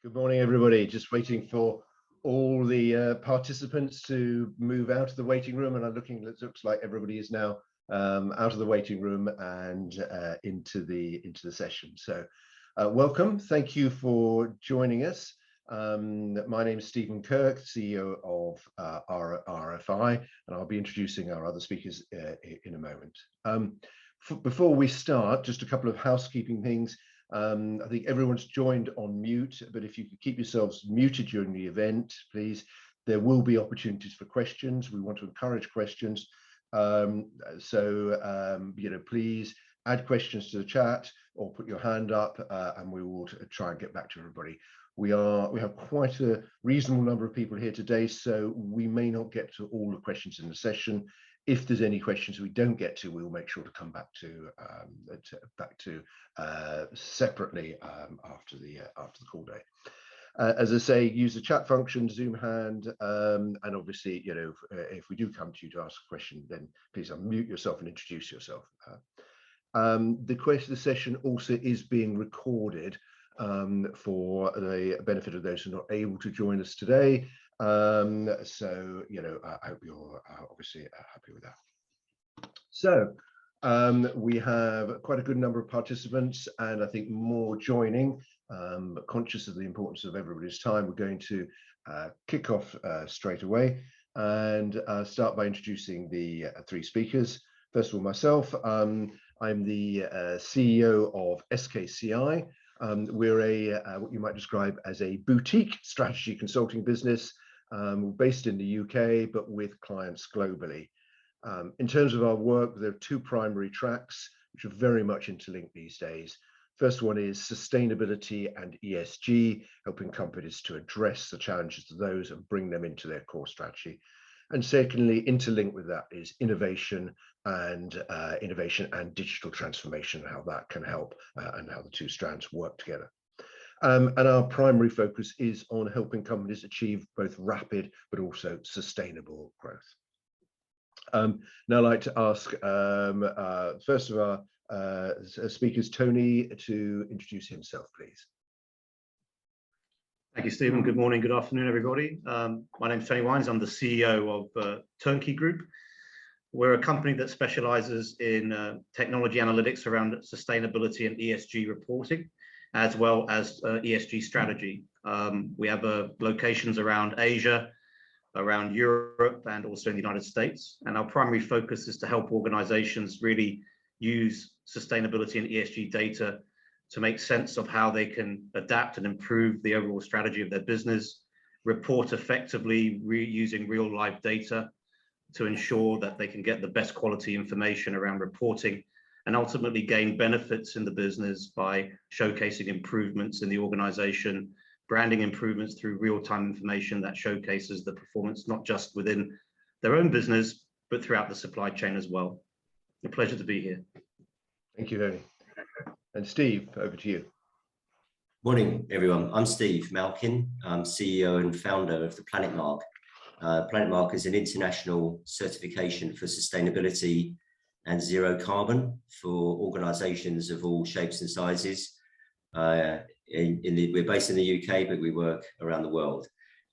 Good morning, everybody. Just waiting for all the participants to move out of the waiting room, and it looks like everybody is now out of the waiting room and into the session. So welcome. Thank you for joining us. My name is Stephen Kirk, CEO of RFI, and I'll be introducing our other speakers in a moment. Before we start, just a couple of housekeeping things. I think everyone's joined on mute, but if you could keep yourselves muted during the event, please. There will be opportunities for questions. We want to encourage questions. Please add questions to the chat or put your hand up, and we will try and get back to everybody. We have quite a reasonable number of people here today, so we may not get to all the questions in the session. If there's any questions we don't get to, we'll make sure to come back to separately after the call day. As I say, use the chat function, Zoom hand, and obviously, if we do come to you to ask a question, then please unmute yourself and introduce yourself. The session also is being recorded for the benefit of those who are not able to join us today. I hope you're obviously happy with that. So we have quite a good number of participants, and I think more joining. But conscious of the importance of everybody's time, we're going to kick off straight away and start by introducing the three speakers. First of all, myself. I'm the CEO of SKCI. We're what you might describe as a boutique strategy consulting business based in the UK, but with clients globally. In terms of our work, there are two primary tracks which are very much interlinked these days. First one is sustainability and ESG, helping companies to address the challenges of those and bring them into their core strategy. And secondly, interlinked with that is innovation and digital transformation, how that can help and how the two strands work together. And our primary focus is on helping companies achieve both rapid but also sustainable growth. Now I'd like to ask first of our speakers, Tony, to introduce himself, please. Thank you, Stephen. Good morning, good afternoon, everybody. My name is Tony Wines. I'm the CEO of Turnkey Group. We're a company that specializes in technology analytics around sustainability and ESG reporting, as well as ESG strategy. We have locations around Asia, around Europe, and also in the United States. And our primary focus is to help organizations really use sustainability and ESG data to make sense of how they can adapt and improve the overall strategy of their business, report effectively using real live data to ensure that they can get the best quality information around reporting, and ultimately gain benefits in the business by showcasing improvements in the organization, branding improvements through real-time information that showcases the performance, not just within their own business, but throughout the supply chain as well. A pleasure to be here. Thank you, Tony. And Steve, over to you. Morning, everyone. I'm Steve Malkin. I'm CEO and founder of the Planet Mark. Planet Mark is an international certification for sustainability and zero carbon for organizations of all shapes and sizes. We're based in the UK, but we work around the world.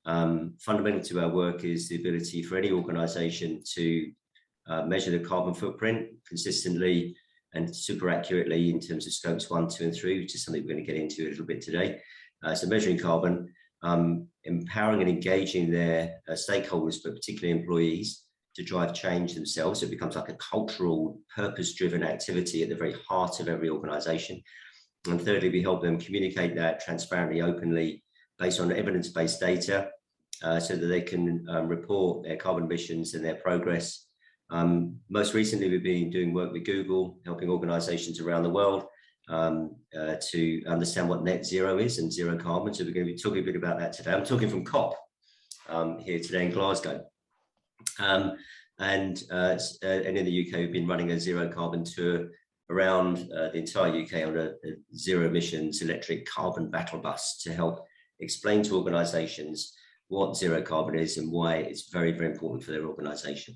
Fundamental to our work is the ability for any organization to measure the carbon footprint consistently and super accurately in terms of scopes 1, 2, and 3, which is something we're going to get into a little bit today. So measuring carbon, empowering and engaging their stakeholders, but particularly employees, to drive change themselves. It becomes like a cultural, purpose-driven activity at the very heart of every organization. And thirdly, we help them communicate that transparently, openly, based on evidence-based data, so that they can report their carbon emissions and their progress. Most recently, we've been doing work with Google, helping organizations around the world to understand what net zero is and zero carbon. So we're going to be talking a bit about that today. I'm talking from COP here today in Glasgow. And in the UK, we've been running a zero carbon tour around the entire UK on a zero emissions electric carbon battle bus to help explain to organizations what zero carbon is and why it's very, very important for their organization.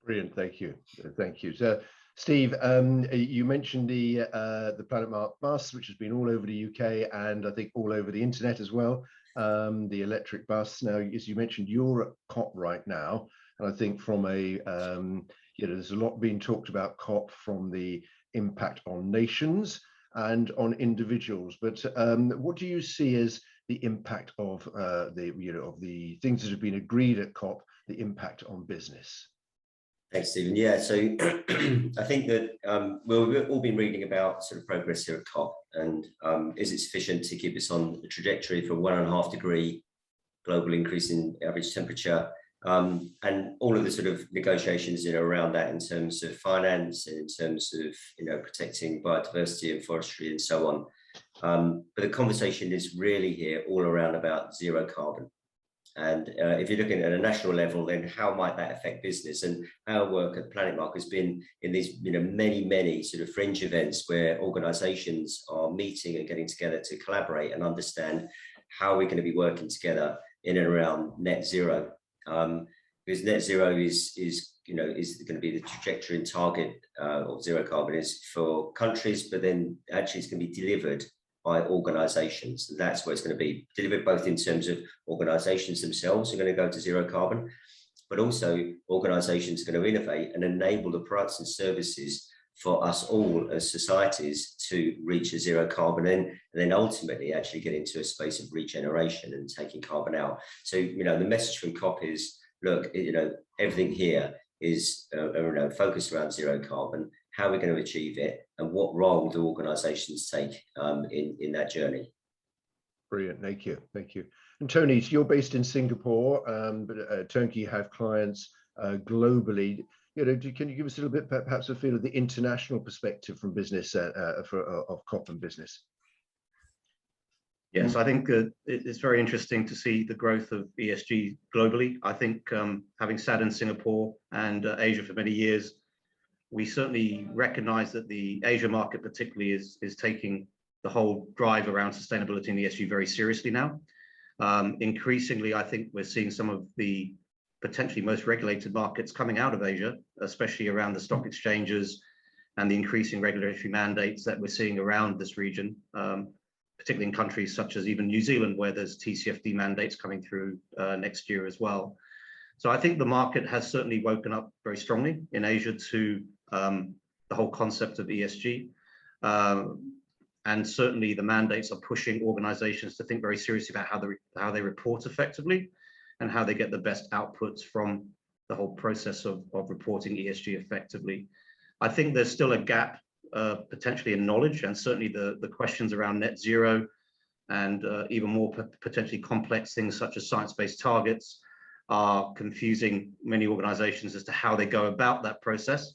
Brilliant, thank you. Thank you. So Steve, you mentioned the Planet Mark bus, which has been all over the UK and I think all over the internet as well. The electric bus. Now, as you mentioned, you're at COP right now, and I think from there's a lot being talked about COP from the impact on nations and on individuals. But what do you see as the impact of the things that have been agreed at COP, the impact on business? Thanks, Stephen. Yeah, so I think that we've all been reading about sort of progress here at COP, and is it sufficient to keep us on the trajectory for 1.5 degree global increase in average temperature, and all of the sort of negotiations around that in terms of finance, in terms of protecting biodiversity and forestry and so on. But the conversation is really here all around about zero carbon. And if you're looking at a national level, then how might that affect business? And our work at Planet Mark has been in these many sort of fringe events where organizations are meeting and getting together to collaborate and understand how we're going to be working together in and around net zero. Because net zero is going to be the trajectory and target of zero carbon is for countries, but then actually it's going to be delivered by organizations. And that's where it's going to be delivered, both in terms of organizations themselves are going to go to zero carbon, but also organizations are going to innovate and enable the products and services for us all as societies to reach a zero carbon and then ultimately actually get into a space of regeneration and taking carbon out. So, the message from COP is, look, everything here is focused around zero carbon. How are we going to achieve it, and what role do organizations take in that journey? Brilliant, thank you. And Tony, you're based in Singapore, but Turnkey have clients globally. Can you give us a little bit, perhaps, a feel of the international perspective from business of COP and business? Yes, I think it's very interesting to see the growth of ESG globally. I think having sat in Singapore and Asia for many years, we certainly recognize that the Asia market particularly is taking the whole drive around sustainability and ESG very seriously now. Increasingly, I think we're seeing some of the potentially most regulated markets coming out of Asia, especially around the stock exchanges and the increasing regulatory mandates that we're seeing around this region, particularly in countries such as even New Zealand, where there's TCFD mandates coming through next year as well. So I think the market has certainly woken up very strongly in Asia to the whole concept of ESG. And certainly the mandates are pushing organizations to think very seriously about how they report effectively and how they get the best outputs from the whole process of reporting ESG effectively. I think there's still a gap potentially in knowledge, and certainly the questions around net zero and even more potentially complex things such as science-based targets are confusing many organizations as to how they go about that process,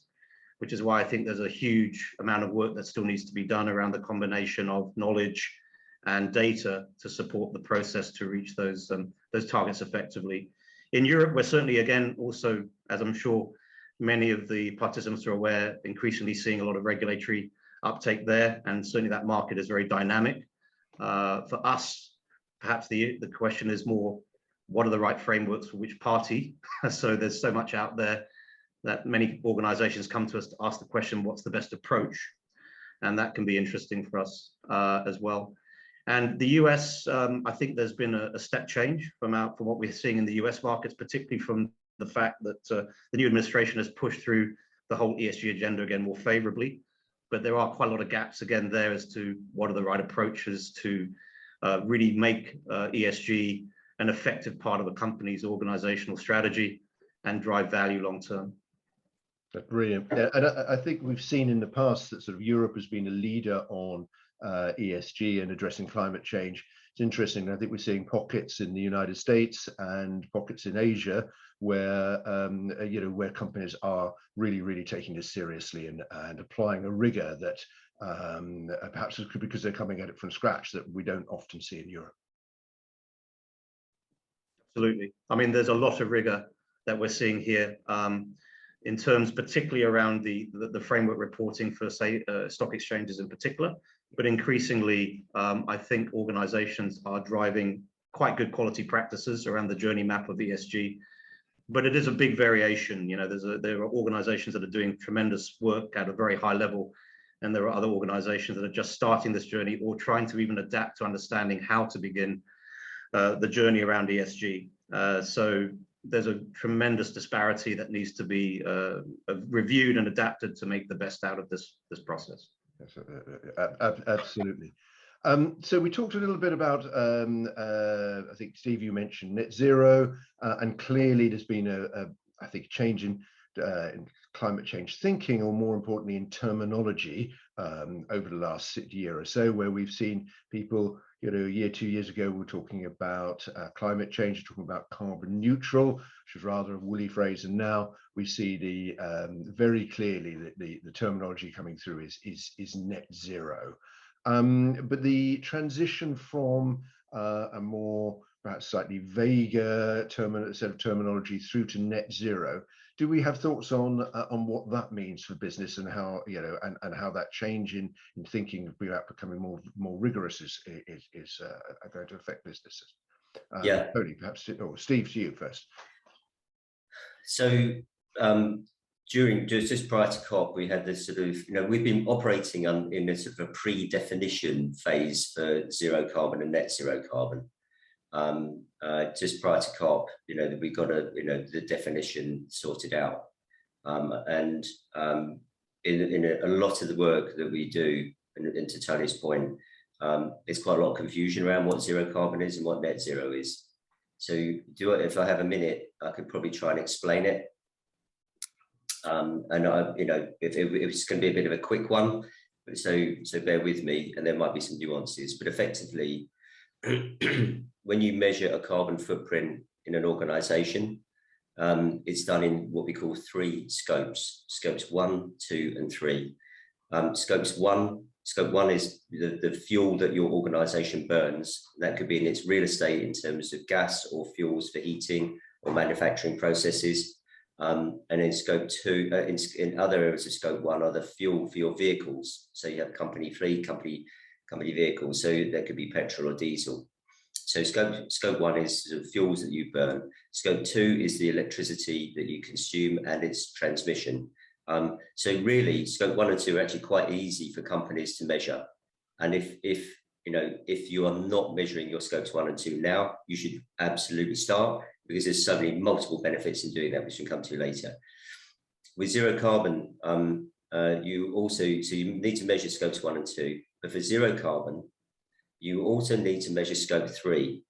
which is why I think there's a huge amount of work that still needs to be done around the combination of knowledge and data to support the process to reach those targets effectively. In Europe, we're certainly, again, also, as I'm sure many of the participants are aware, increasingly seeing a lot of regulatory uptake there, and certainly that market is very dynamic. For us, perhaps the question is more, what are the right frameworks for which party? So there's so much out there that many organizations come to us to ask the question, what's the best approach? And that can be interesting for us as well. And the US, I think there's been a step change from what we're seeing in the US markets, particularly from the fact that the new administration has pushed through the whole ESG agenda again more favorably. But there are quite a lot of gaps again there as to what are the right approaches to really make ESG an effective part of a company's organizational strategy and drive value long term. Brilliant. Yeah, and I think we've seen in the past that sort of Europe has been a leader on ESG and addressing climate change. It's interesting. I think we're seeing pockets in the United States and pockets in Asia where where companies are really taking this seriously and applying a rigor that perhaps it's because they're coming at it from scratch that we don't often see in Europe. Absolutely. I mean, there's a lot of rigor that we're seeing here in terms particularly around the framework reporting for, say, stock exchanges in particular. But increasingly, I think organizations are driving quite good quality practices around the journey map of ESG. but it is a big variation. You know, there are organizations that are doing tremendous work at a very high level, and there are other organizations that are just starting this journey or trying to even adapt to understanding how to begin the journey around ESG. So there's a tremendous disparity that needs to be reviewed and adapted to make the best out of this process. Yes, absolutely. So we talked a little bit about, I think, Steve, you mentioned net zero, and clearly there's been I think, change in climate change thinking, or more importantly, in terminology over the last year or so, where we've seen people, you know, a year, 2 years ago, we were talking about climate change, talking about carbon neutral, which is rather a woolly phrase, and now we see the very clearly that the terminology coming through is net zero. But the transition from a more perhaps slightly vaguer set of terminology through to net zero, do we have thoughts on what that means for business, and how, you know, and how that change in thinking about becoming more rigorous is going to affect businesses? Yeah. Tony, perhaps, or Steve, to you first. So during just prior to COP, we had this sort of, you know, we've been operating in a sort of a pre-definition phase for zero carbon and net zero carbon. Just prior to COP, you know, we got the definition sorted out, and in a lot of the work that we do, and to Tony's point, there's quite a lot of confusion around what zero carbon is and what net zero is. So if I have a minute, I could probably try and explain it. And you know, if it's going to be a bit of a quick one, so bear with me, and there might be some nuances, but effectively, when you measure a carbon footprint in an organization, it's done in what we call 3 scopes: scopes 1, 2, and 3. Scope one is the fuel that your organization burns. That could be in its real estate in terms of gas or fuels for heating or manufacturing processes. And in scope 2, in other areas of scope 1, are the fuel for your vehicles. So you have company fleet, company vehicles. So that could be petrol or diesel. So scope 1 is sort of fuels that you burn. Scope 2 is the electricity that you consume and its transmission. So really, scope 1 and 2 are actually quite easy for companies to measure. And if you are not measuring your scopes 1 and 2 now, you should absolutely start, because there's so many multiple benefits in doing that, which we'll come to later. With zero carbon, you need to measure scopes 1 and 2, but for zero carbon, you also need to measure scope 3,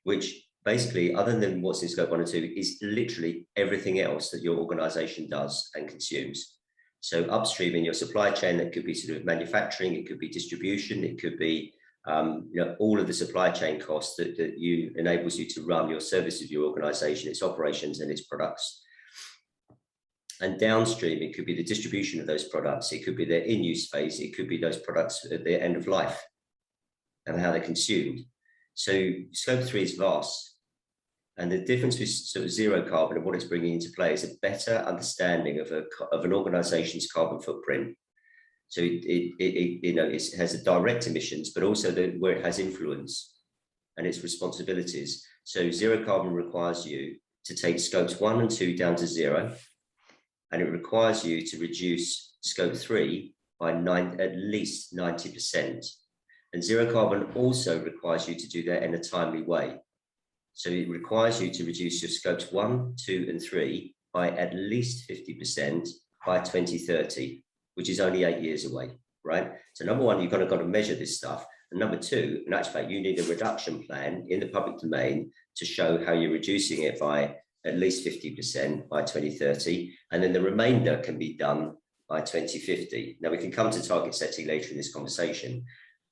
which basically, other than what's in scope 1 and 2, is literally everything else that your organization does and consumes. So upstream in your supply chain, that could be sort of manufacturing, it could be distribution, it could be all of the supply chain costs that enables you to run your service of your organization, its operations and its products. And downstream, it could be the distribution of those products, it could be their in-use phase, it could be those products at their end of life and how they're consumed. So scope 3 is vast. And the difference with sort of zero carbon and what it's bringing into play is a better understanding of an organization's carbon footprint. So it has a direct emissions, but also where it has influence and its responsibilities. So zero carbon requires you to take scopes 1 and 2 down to 0, and it requires you to reduce scope 3 by at least 90%. And zero carbon also requires you to do that in a timely way. So it requires you to reduce your scopes 1, 2, and 3 by at least 50% by 2030, which is only 8 years away, right? So number one, you've got to measure this stuff. And number two, in actual fact, you need a reduction plan in the public domain to show how you're reducing it by at least 50% by 2030. And then the remainder can be done by 2050. Now we can come to target setting later in this conversation.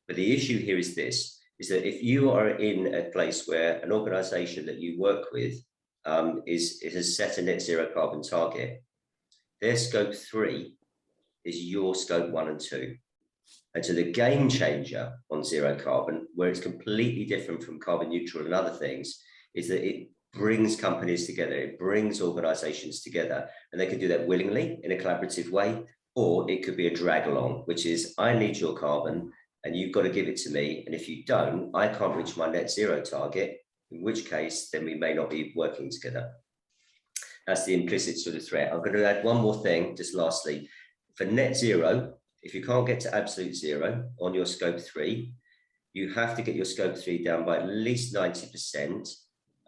But the issue here is this, is that if you are in a place where an organization that you work with has set a net zero carbon target, their scope 3 is your scope 1 and 2. And so the game changer on zero carbon, where it's completely different from carbon neutral and other things, is that it brings companies together, it brings organizations together, and they can do that willingly in a collaborative way, or it could be a drag along, which is, I need your carbon, and you've got to give it to me. And if you don't, I can't reach my net zero target, in which case, then we may not be working together. That's the implicit sort of threat. I'm going to add one more thing, just lastly. For net zero, if you can't get to absolute zero on your scope 3, you have to get your scope 3 down by at least 90%,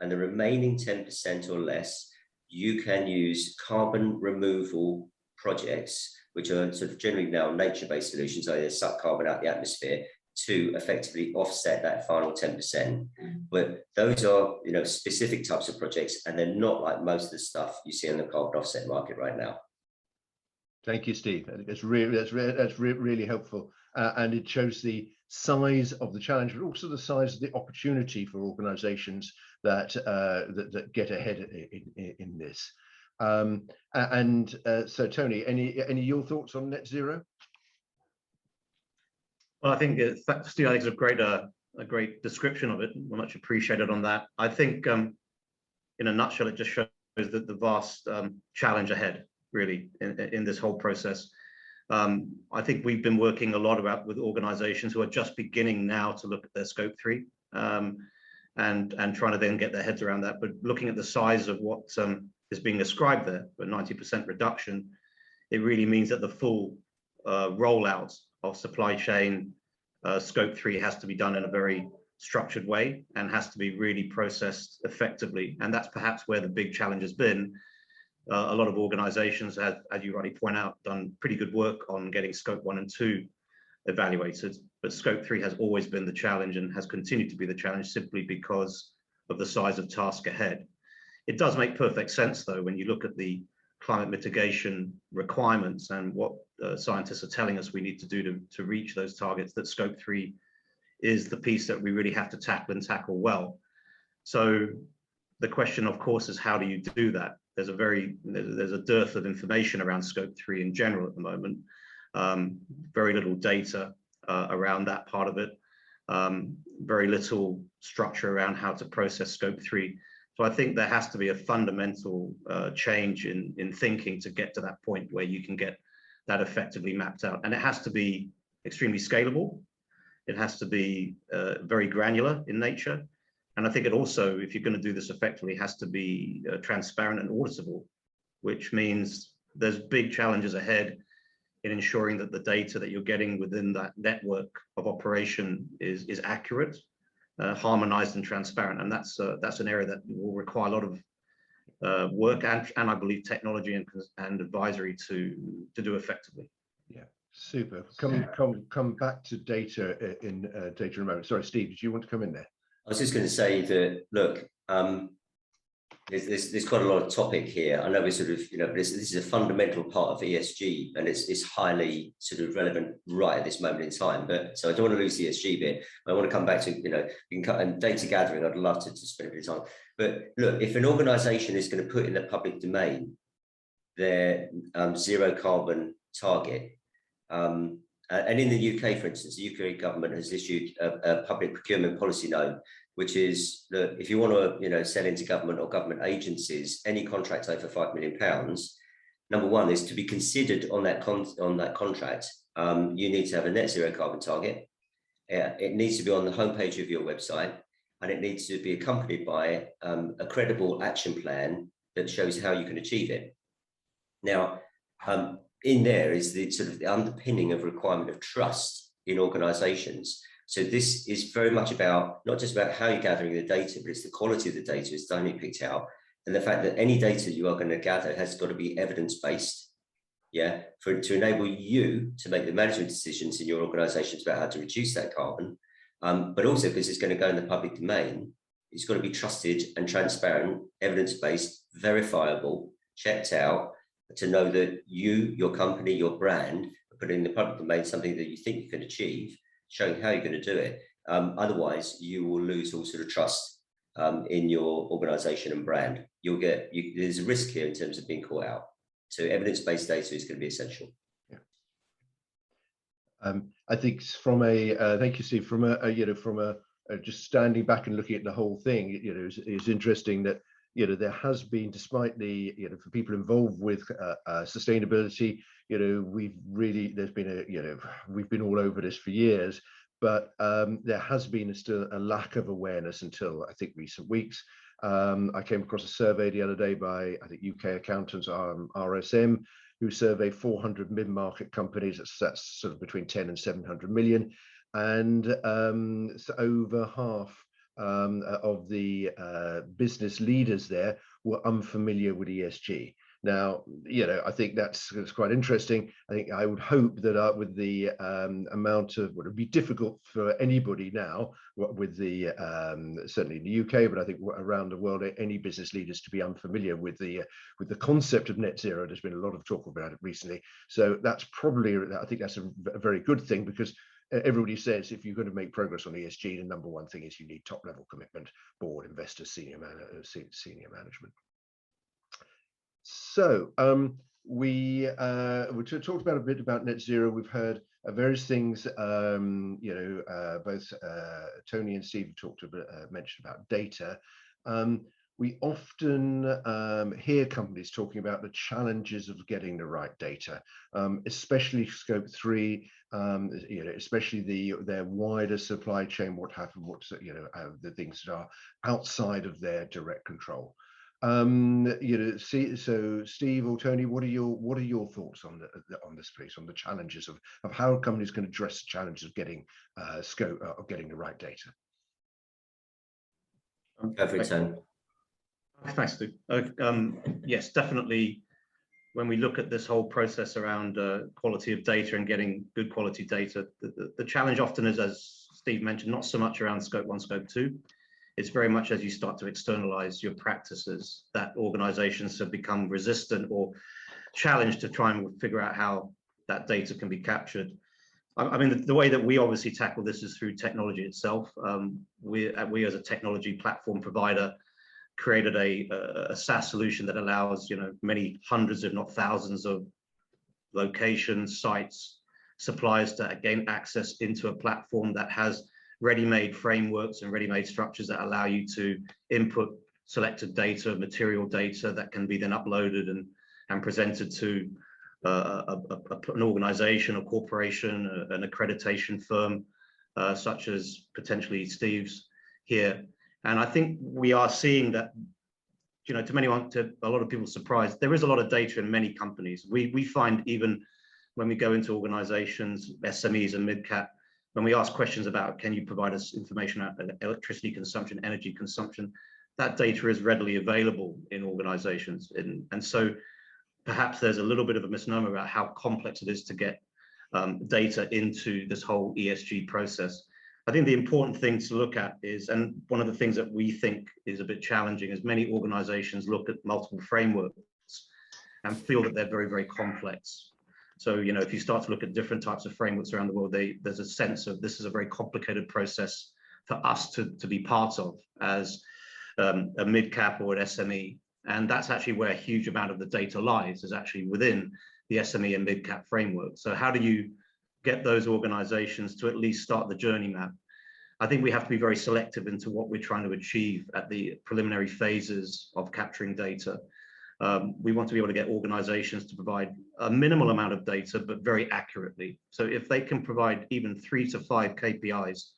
and the remaining 10% or less, you can use carbon removal projects, which are sort of generally now nature-based solutions, either suck carbon out the atmosphere, to effectively offset that final 10%. But those are, you know, specific types of projects, and they're not like most of the stuff you see in the carbon offset market right now. Thank you, Steve. That's really helpful, and it shows the size of the challenge, but also the size of the opportunity for organisations that that get ahead in this. So, Tony, any your thoughts on net zero? Well, I think Steve, I think it's a great description of it. We're much appreciated on that. I think, in a nutshell, it just shows that the vast challenge ahead, really, in this whole process. I think we've been working a lot with organizations who are just beginning now to look at their scope 3 and trying to then get their heads around that. But looking at the size of what is being ascribed there, for 90% reduction, it really means that the full rollout of supply chain scope 3 has to be done in a very structured way and has to be really processed effectively. And that's perhaps where the big challenge has been. A lot of organizations have, as you rightly point out, done pretty good work on getting scope 1 and 2 evaluated, but scope 3 has always been the challenge and has continued to be the challenge simply because of the size of task ahead. It does make perfect sense, though, when you look at the climate mitigation requirements and what scientists are telling us we need to do to reach those targets, that scope 3 is the piece that we really have to tackle and tackle well. So the question, of course, is how do you do that? There's a dearth of information around scope 3 in general at the moment. Very little data around that part of it. Very little structure around how to process scope 3. So I think there has to be a fundamental change in thinking to get to that point where you can get that effectively mapped out. And it has to be extremely scalable. It has to be very granular in nature. And I think it also, if you're going to do this effectively, has to be transparent and auditable, which means there's big challenges ahead in ensuring that the data that you're getting within that network of operation is accurate, harmonized and transparent. And that's an area that will require a lot of work and I believe technology and advisory to do effectively. Yeah, super. Come back to data in data in a moment. Sorry, Steve, did you want to come in there? I was just going to say that, look, there's quite a lot of topic here. I know we're sort of, you know, but this is a fundamental part of ESG, and it's highly sort of relevant right at this moment in time. But so I don't want to lose the ESG bit. I want to come back to, you know, and data gathering. I'd love to spend a bit of time. But look, if an organisation is going to put in the public domain their zero carbon target, and in the UK, for instance, the UK government has issued a public procurement policy note, which is that if you want to, you know, sell into government or government agencies, any contract over £5 million, number one is to be considered on that contract. You need to have a net zero carbon target. It needs to be on the homepage of your website, and it needs to be accompanied by a credible action plan that shows how you can achieve it. Now, in there is the sort of the underpinning of requirement of trust in organizations. So this is very much about, not just about how you're gathering the data, but it's the quality of the data, as Tony picked out, and the fact that any data you are going to gather has got to be evidence-based, yeah, to enable you to make the management decisions in your organizations about how to reduce that carbon, but also because it's going to go in the public domain, it's got to be trusted and transparent, evidence-based, verifiable, checked out, to know that you, your company, your brand, are putting in the public domain something that you think you can achieve, showing how you're going to do it. Otherwise, you will lose all sort of trust in your organization and brand. There's a risk here in terms of being caught out. So evidence-based data is going to be essential. Yeah. I think from thank you, Steve, from just standing back and looking at the whole thing, you know, it's interesting that, you know, there has been, despite the, you know, for people involved with sustainability, you know, we've been all over this for years, but there has been still a lack of awareness until I think recent weeks. I came across a survey the other day by, I think, UK accountants, RSM, who survey 400 mid-market companies. That's sort of between 10 and 700 million. And so over half of the business leaders there were unfamiliar with ESG. Now, I think that's quite interesting. I think I would hope that with the amount of, well, it'd be difficult for anybody now with the, certainly in the UK, but I think around the world, any business leaders to be unfamiliar with the concept of net zero. There's been a lot of talk about it recently. So that's probably, I think that's a very good thing, because everybody says if you're going to make progress on ESG, the number one thing is you need top level commitment, board, investors, senior management. So we talked about a bit about net zero. We've heard various things. Both Tony and Steve talked a bit, mentioned about data. We often hear companies talking about the challenges of getting the right data, especially scope 3, especially their wider supply chain, the things that are outside of their direct control. So Steve or Tony, what are your thoughts on this, please, on the challenges of how companies can address the challenges of getting getting the right data? Perfect, Tony. Thanks, Steve. Yes, definitely. When we look at this whole process around quality of data and getting good quality data, the challenge often is, as Steve mentioned, not so much around scope 1, scope 2. It's very much as you start to externalize your practices that organizations have become resistant or challenged to try and figure out how that data can be captured. I mean, the way that we obviously tackle this is through technology itself. We as a technology platform provider created a SaaS solution that allows many hundreds, if not thousands, of locations, sites, suppliers to gain access into a platform that has ready-made frameworks and ready-made structures that allow you to input selected data, material data that can be then uploaded and presented to an organization, a corporation, an accreditation firm, such as potentially Steve's here. And I think we are seeing that, to a lot of people's surprise, there is a lot of data in many companies. We find even when we go into organizations, SMEs and mid-cap, when we ask questions about, can you provide us information about electricity consumption, energy consumption, that data is readily available in organizations. And so perhaps there's a little bit of a misnomer about how complex it is to get data into this whole ESG process. I think the important thing to look at is, and one of the things that we think is a bit challenging, is many organizations look at multiple frameworks and feel that they're very, very complex. So, if you start to look at different types of frameworks around the world, there's a sense of this is a very complicated process for us to be part of as a mid-cap or an SME. And that's actually where a huge amount of the data lies, is actually within the SME and mid-cap framework. So how do you get those organizations to at least start the journey map? I think we have to be very selective into what we're trying to achieve at the preliminary phases of capturing data. We want to be able to get organizations to provide a minimal amount of data, but very accurately. So if they can provide even 3 to 5 KPIs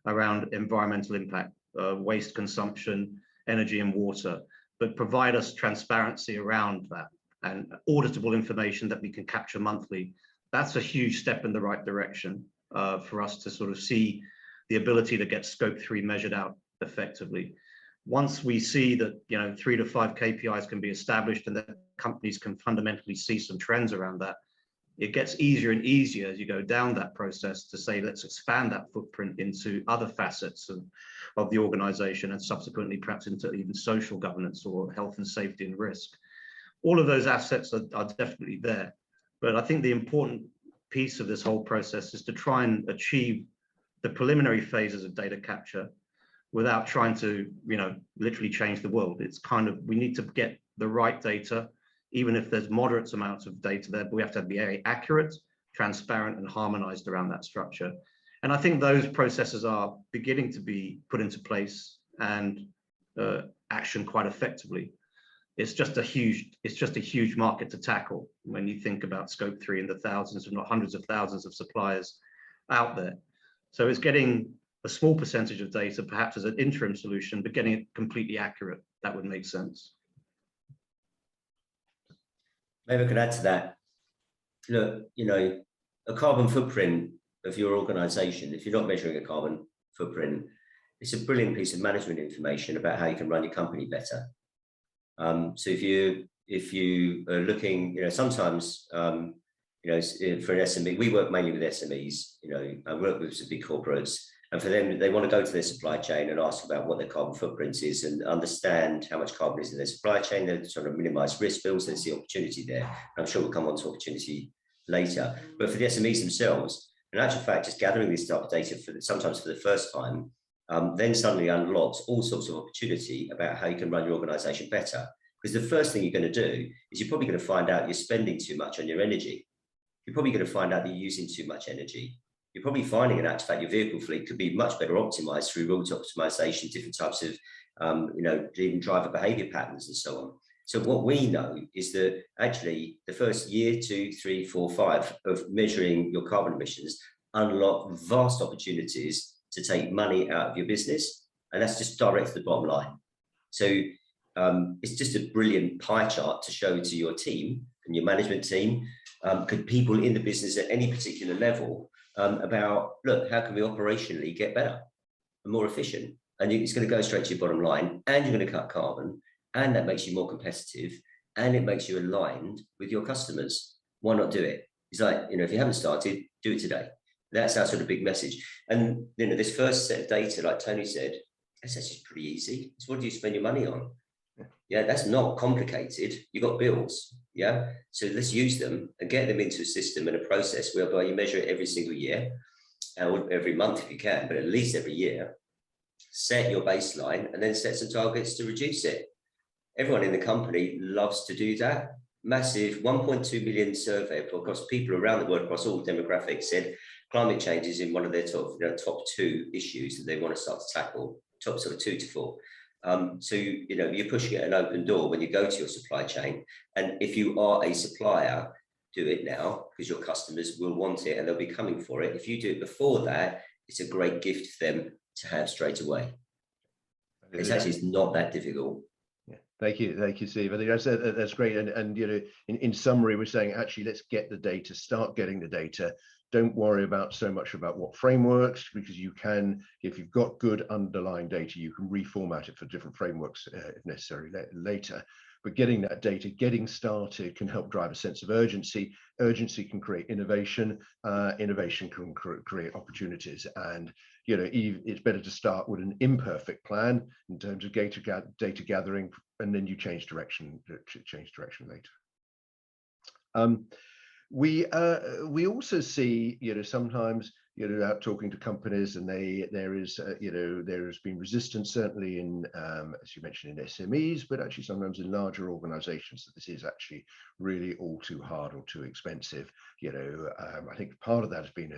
around environmental impact, waste consumption, energy and water, but provide us transparency around that and auditable information that we can capture monthly, that's a huge step in the right direction for us to sort of see the ability to get scope 3 measured out effectively. Once we see that 3 to 5 KPIs can be established and that companies can fundamentally see some trends around that, it gets easier and easier as you go down that process to say, let's expand that footprint into other facets of the organization and subsequently perhaps into even social governance or health and safety and risk. All of those assets are definitely there. But I think the important piece of this whole process is to try and achieve the preliminary phases of data capture without trying to, literally change the world. It's kind of, we need to get the right data, even if there's moderate amounts of data there, but we have to be very accurate, transparent, and harmonized around that structure. And I think those processes are beginning to be put into place and action quite effectively. It's just a huge market to tackle when you think about scope 3 and the thousands, if not hundreds of thousands of suppliers out there. So it's getting a small percentage of data, perhaps as an interim solution, but getting it completely accurate that would make sense. Maybe I could add to that. Look, a carbon footprint of your organization, if you're not measuring a carbon footprint, it's a brilliant piece of management information about how you can run your company better. So if you are looking, sometimes, for an SME, we work mainly with SMEs, I work with some big corporates, and for them, they want to go to their supply chain and ask about what their carbon footprint is and understand how much carbon is in their supply chain. They're trying to minimize risk, but also see opportunity there. I'm sure we'll come on to opportunity later. But for the SMEs themselves, in actual fact, just gathering this type of data sometimes for the first time, then suddenly unlocks all sorts of opportunity about how you can run your organization better. Because the first thing you're going to do is you're probably going to find out you're spending too much on your energy. You're probably going to find out that you're using too much energy. You're probably finding in actual fact your vehicle fleet could be much better optimized through route optimization, different types of, even driver behavior patterns and so on. So what we know is that actually the first year, 2, 3, 4, 5 of measuring your carbon emissions unlock vast opportunities to take money out of your business. And that's just direct to the bottom line. So it's just a brilliant pie chart to show to your team and your management team, could people in the business at any particular level, about, look, how can we operationally get better and more efficient? And it's going to go straight to your bottom line, and you're going to cut carbon, and that makes you more competitive, and it makes you aligned with your customers. Why not do it? It's like, if you haven't started, do it today. That's our sort of big message. And this first set of data, like Tony said, that's actually pretty easy. It's what do you spend your money on? Yeah, that's not complicated. You've got bills. Yeah. So let's use them and get them into a system and a process whereby you measure it every single year, or every month if you can, but at least every year. Set your baseline and then set some targets to reduce it. Everyone in the company loves to do that. Massive 1.2 million survey across people around the world, across all demographics, said climate change is in one of their top 2 issues that they want to start to tackle, top sort of 2 to 4. So, you're pushing at an open door when you go to your supply chain. And if you are a supplier, do it now, because your customers will want it and they'll be coming for it. If you do it before that, it's a great gift for them to have straight away. It's not that difficult. Yeah. Thank you, Steve. I think that's great. And in summary, we're saying actually let's get the data, start getting the data. Don't worry about so much about what frameworks, because you can, if you've got good underlying data, you can reformat it for different frameworks if necessary later. But getting that data, getting started can help drive a sense of urgency. Urgency can create innovation. Innovation can create opportunities. And it's better to start with an imperfect plan in terms of data gathering, and then you change direction later. We also see, sometimes, out talking to companies, and there has been resistance certainly in, as you mentioned, in SMEs, but actually sometimes in larger organizations, that this is actually really all too hard or too expensive. I think part of that has been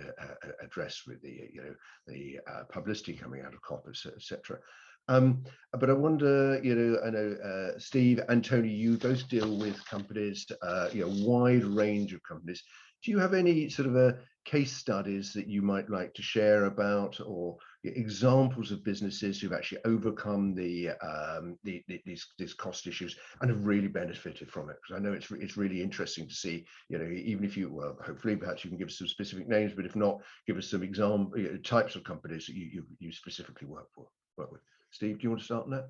addressed with the publicity coming out of COP, etc. But I wonder, I know Steve and Tony, you both deal with companies, wide range of companies. Do you have any sort of case studies that you might like to share about, or examples of businesses who've actually overcome these cost issues and have really benefited from it? Because I know it's really interesting to see, even if you, well, hopefully perhaps you can give us some specific names, but if not, give us some example types of companies that you specifically work with. Steve, do you want to start on that?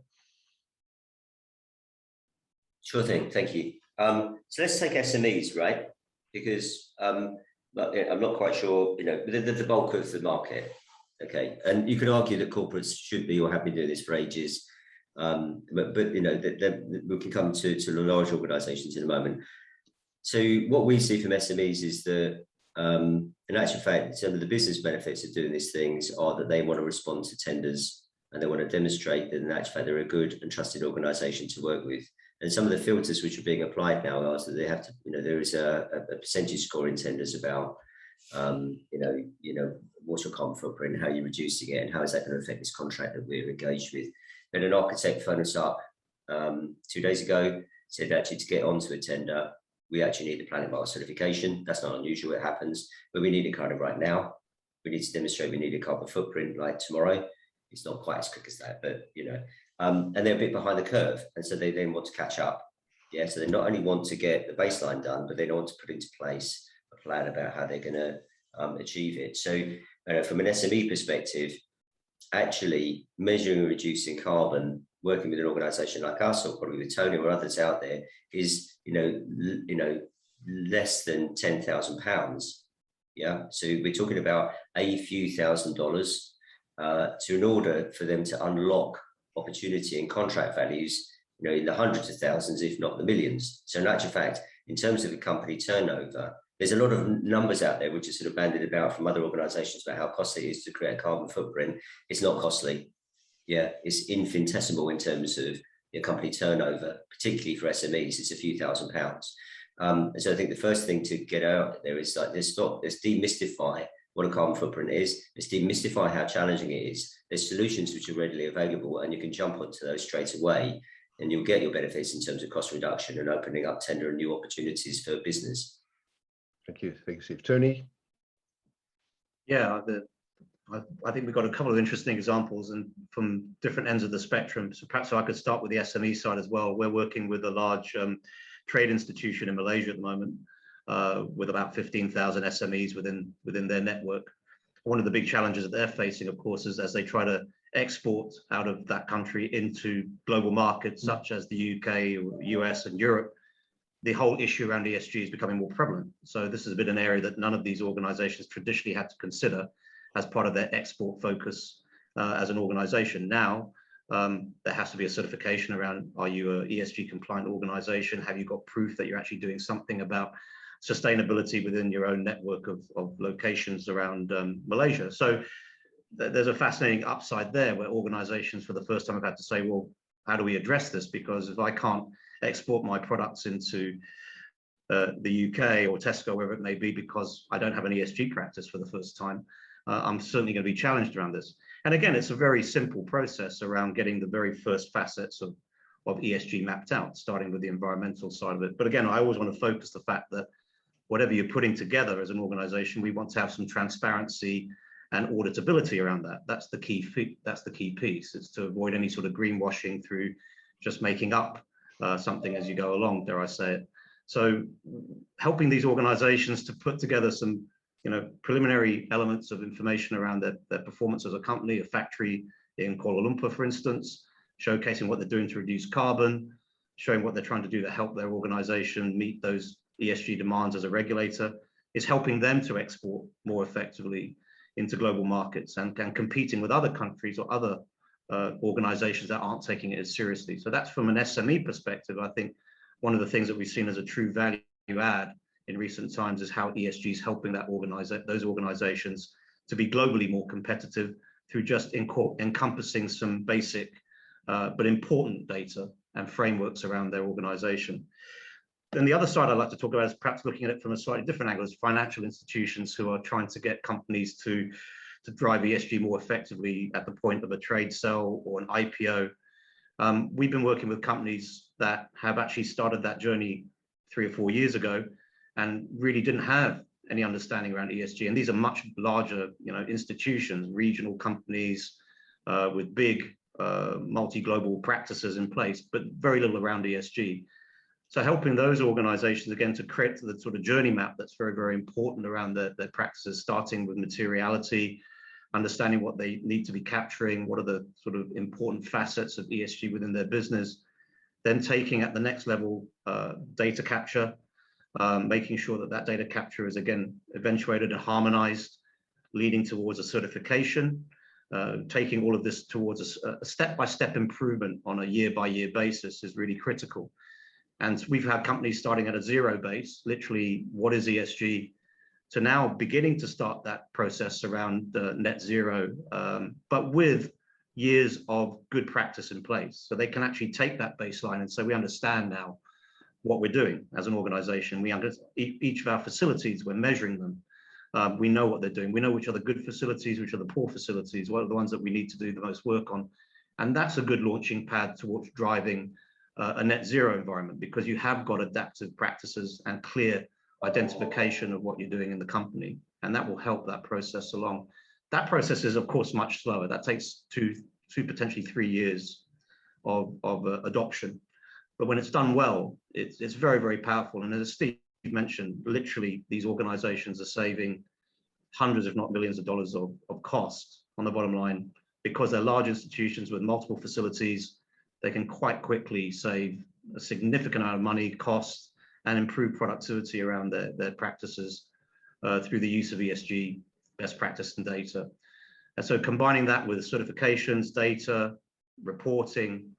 Sure thing, thank you. So let's take SMEs, right? Because I'm not quite sure, the bulk of the market, okay? And you could argue that corporates should be or have been doing this for ages, but we can come to the large organisations in a moment. So what we see from SMEs is that, in actual fact, some of the business benefits of doing these things are that they want to respond to tenders, and they want to demonstrate that in actual fact they're a good and trusted organisation to work with. And some of the filters which are being applied now are that they have to, there is a percentage score in tenders about, what's your carbon footprint, how you're reducing it, and how is that going to affect this contract that we're engaged with. And an architect phoned us up 2 days ago, said actually to get onto a tender, we actually need the Planet Mark certification. That's not unusual, it happens, but we need it kind of right now. We need to demonstrate we need a carbon footprint like tomorrow. It's not quite as quick as that, but and they're a bit behind the curve, and so they then want to catch up. Yeah, so they not only want to get the baseline done, but they want to put into place a plan about how they're going to achieve it. So from an SME perspective, actually measuring and reducing carbon, working with an organisation like us, or probably with Tony or others out there, is less than £10,000. Yeah, so we're talking about a few $1,000s to in order for them to unlock opportunity and contract values, in the hundreds of thousands, if not the millions. So in actual fact, in terms of a company turnover, there's a lot of numbers out there which are sort of bandied about from other organizations about how costly it is to create a carbon footprint. It's not costly. Yeah, it's infinitesimal in terms of your company turnover, particularly for SMEs. It's a few £1,000s. So I think the first thing to get out there is like, let's demystify what a carbon footprint is. Let's demystify how challenging it is. There's solutions which are readily available, and you can jump onto those straight away, and you'll get your benefits in terms of cost reduction and opening up tender and new opportunities for business. Thank you, Steve. Tony? Yeah, I think we've got a couple of interesting examples and from different ends of the spectrum. So perhaps I could start with the SME side as well. We're working with a large trade institution in Malaysia at the moment with about 15,000 SMEs within their network. One of the big challenges that they're facing, of course, is as they try to export out of that country into global markets such as the UK, or US and Europe, the whole issue around ESG is becoming more prevalent. So this has been an area that none of these organizations traditionally had to consider as part of their export focus as an organization. Now, there has to be a certification around, are you an ESG compliant organization? Have you got proof that you're actually doing something about sustainability within your own network of locations around Malaysia? So there's a fascinating upside there where organizations for the first time have had to say, well, how do we address this? Because if I can't export my products into the UK or Tesco, wherever it may be, because I don't have an ESG practice for the first time, I'm certainly going to be challenged around this. And again, it's a very simple process around getting the very first facets of ESG mapped out, starting with the environmental side of it. But again, I always want to focus the fact that whatever you're putting together as an organization, we want to have some transparency and auditability around that. That's the key piece. It's to avoid any sort of greenwashing through just making up something as you go along, dare I say it. So helping these organizations to put together some preliminary elements of information around their performance as a company, a factory in Kuala Lumpur, for instance, showcasing what they're doing to reduce carbon, showing what they're trying to do to help their organization meet those ESG demands as a regulator, is helping them to export more effectively into global markets and competing with other countries or other organizations that aren't taking it as seriously. So that's from an SME perspective. I think one of the things that we've seen as a true value add in recent times is how ESG is helping those organizations to be globally more competitive through just encompassing some basic but important data and frameworks around their organization. Then the other side I'd like to talk about is perhaps looking at it from a slightly different angle, is financial institutions who are trying to get companies to drive ESG more effectively at the point of a trade sale or an IPO. We've been working with companies that have actually started that journey 3 or 4 years ago and really didn't have any understanding around ESG. And these are much larger, institutions, regional companies with big multi-global practices in place, but very little around ESG. So helping those organizations, again, to create the sort of journey map that's very, very important around their practices, starting with materiality, understanding what they need to be capturing, what are the sort of important facets of ESG within their business, then taking at the next level data capture, making sure that data capture is, again, eventuated and harmonized, leading towards a certification, taking all of this towards a step-by-step improvement on a year-by-year basis is really critical. And we've had companies starting at a zero base, literally, what is ESG, to now beginning to start that process around net zero, but with years of good practice in place. So they can actually take that baseline and say, we understand now what we're doing as an organization. We understand each of our facilities, we're measuring them. We know what they're doing. We know which are the good facilities, which are the poor facilities, what are the ones that we need to do the most work on. And that's a good launching pad towards driving a net zero environment, because you have got adaptive practices and clear identification of what you're doing in the company, and that will help that process along. That process is, of course, much slower. That takes two potentially 3 years adoption. But when it's done well, it's very, very powerful. And as Steve mentioned, literally these organizations are saving hundreds, if not millions of dollars of cost on the bottom line, because they're large institutions with multiple facilities. They can quite quickly save a significant amount of money, cost, and improve productivity around their practices through the use of ESG best practice and data. And so combining that with certifications, data, reporting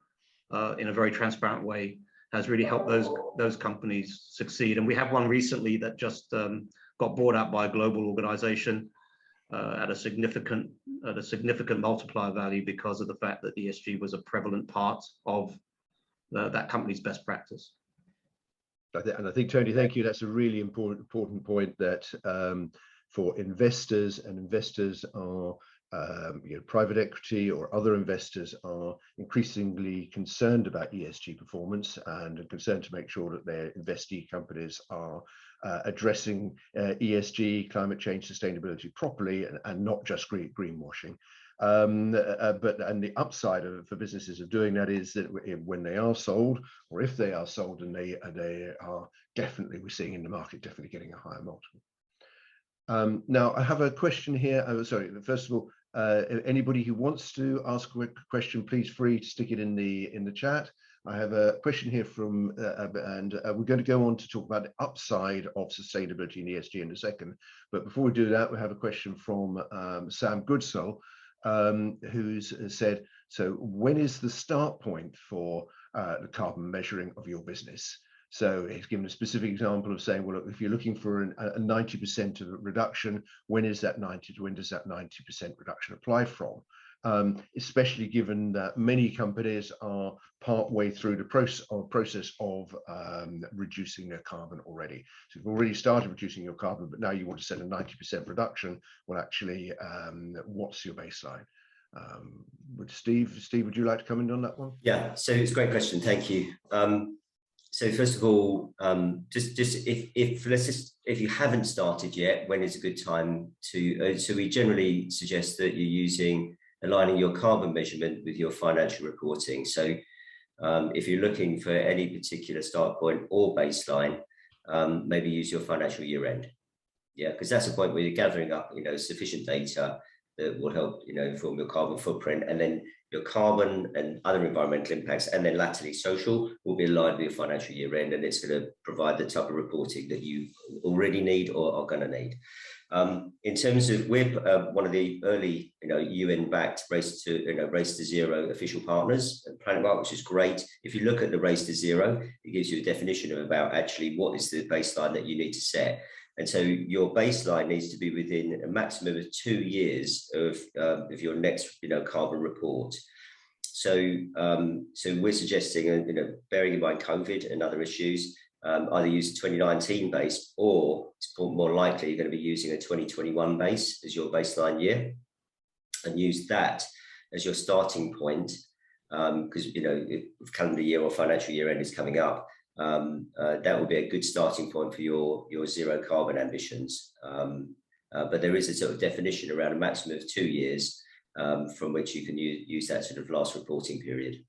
in a very transparent way has really helped those companies succeed. And we have one recently that just got bought out by a global organization at a significant multiplier value because of the fact that ESG was a prevalent part of that company's best practice. And I think, Tony, thank you. That's a really important point that for investors, and investors are private equity or other investors are increasingly concerned about ESG performance and are concerned to make sure that their investee companies are addressing ESG, climate change, sustainability properly, and not just greenwashing. And the upside for businesses of doing that is that when they are sold, or if they are sold, and they are definitely, we're seeing in the market, definitely getting a higher multiple. Now I have a question here. Sorry, first of all, anybody who wants to ask a question, please free to stick it in the chat. I have a question here from, and we're going to go on to talk about the upside of sustainability and ESG in a second. But before we do that, we have a question from Sam Goodsell, who's said, so when is the start point for the carbon measuring of your business? So he's given a specific example of saying, well, if you're looking for a 90% of reduction, when does that 90% reduction apply from? Especially given that many companies are part way through the process of reducing their carbon already. So you've already started reducing your carbon, but now you want to set a 90% reduction. Well, actually, what's your baseline? Steve, would you like to comment on that one? Yeah, so it's a great question. Thank you. So first of all, if you haven't started yet, when is a good time to? So we generally suggest that you're aligning your carbon measurement with your financial reporting. So if you're looking for any particular start point or baseline, maybe use your financial year end. Yeah, because that's the point where you're gathering up, sufficient data that will help, inform your carbon footprint, and then your carbon and other environmental impacts, and then latterly social, will be aligned with your financial year end, and it's going to provide the type of reporting that you already need or are going to need. In terms of, we're one of the early, UN-backed Race to Zero official partners at Planet Mark, which is great. If you look at the Race to Zero, it gives you a definition of about actually what is the baseline that you need to set. And so your baseline needs to be within a maximum of 2 years of your next, carbon report. So, we're suggesting, bearing in mind COVID and other issues, either use a 2019 base, or it's more likely you're going to be using a 2021 base as your baseline year, and use that as your starting point, because if calendar year or financial year end is coming up. That will be a good starting point for your zero carbon ambitions. But there is a sort of definition around a maximum of 2 years from which you can use that sort of last reporting period.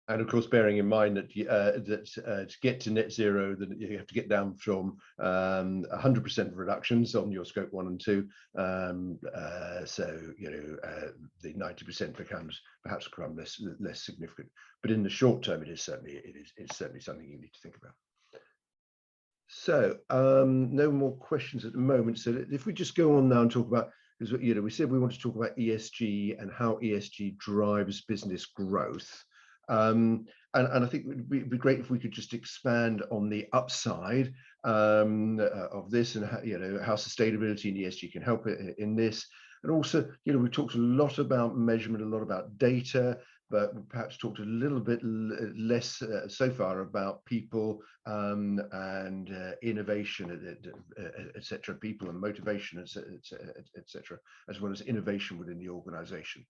And of course, bearing in mind that to get to net zero, that you have to get down from 100% reductions on your scope 1 and 2. So the 90% becomes perhaps less significant. But in the short term, it's certainly something you need to think about. So no more questions at the moment. So if we just go on now and talk about, because we said we want to talk about ESG and how ESG drives business growth. And I think it would be great if we could just expand on the upside of this, and how sustainability and ESG can help in this. And also, we've talked a lot about measurement, a lot about data, but perhaps talked a little bit less so far about people and innovation, etc. People and motivation, etc., as well as innovation within the organization.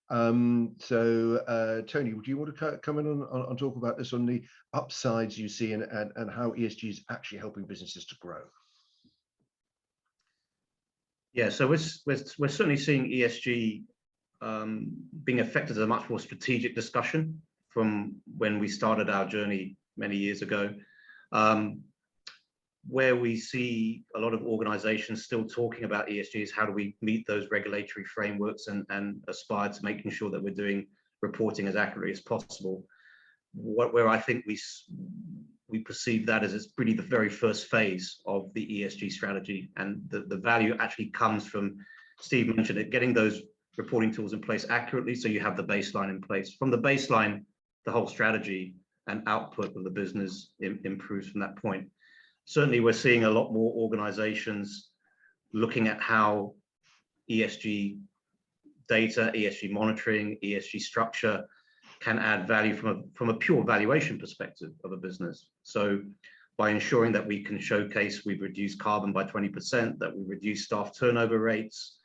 So Tony, would you want to come in on talk about this, on the upsides you see and how ESG is actually helping businesses to grow? Yeah, so we're certainly seeing ESG being affected as a much more strategic discussion from when we started our journey many years ago, where we see a lot of organizations still talking about ESG is how do we meet those regulatory frameworks and aspire to making sure that we're doing reporting as accurately as possible. Where I think we perceive that as it's really the very first phase of the ESG strategy, and the value actually comes from, Steve mentioned it, getting those reporting tools in place accurately so you have the baseline in place. From the baseline, the whole strategy and output of the business improves from that point. Certainly, we're seeing a lot more organizations looking at how ESG data, ESG monitoring, ESG structure can add value from a pure valuation perspective of a business. So by ensuring that we can showcase we've reduced carbon by 20%, that we reduce staff turnover rates,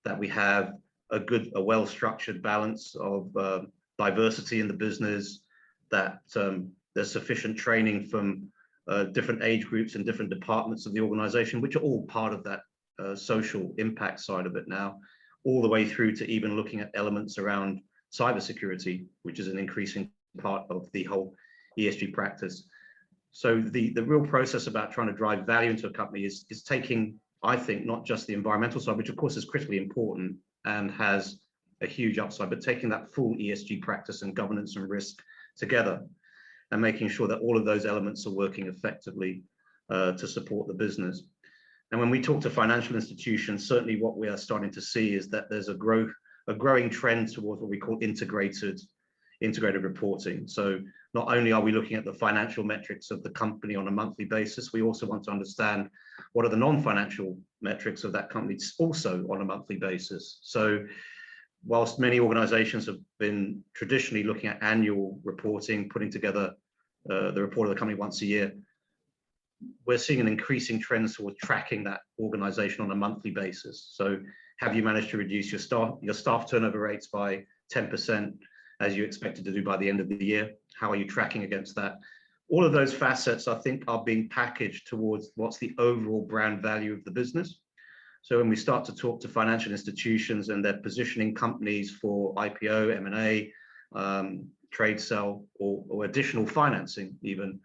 that we have a well-structured balance of diversity in the business, that there's sufficient training from different age groups and different departments of the organization, which are all part of that social impact side of it now, all the way through to even looking at elements around cybersecurity, which is an increasing part of the whole ESG practice. So the real process about trying to drive value into a company is taking, I think, not just the environmental side, which of course is critically important and has a huge upside, but taking that full ESG practice and governance and risk together and making sure that all of those elements are working effectively to support the business. And when we talk to financial institutions, certainly what we are starting to see is that there's a growing trend towards what we call integrated reporting. So not only are we looking at the financial metrics of the company on a monthly basis, we also want to understand what are the non-financial metrics of that company also on a monthly basis. So whilst many organizations have been traditionally looking at annual reporting, putting together the report of the company once a year, we're seeing an increasing trend towards tracking that organization on a monthly basis. So have you managed to reduce your staff turnover rates by 10% as you expected to do by the end of the year? How are you tracking against that? All of those facets, I think, are being packaged towards what's the overall brand value of the business. So when we start to talk to financial institutions and they're positioning companies for IPO, M&A, trade sale, or additional financing even,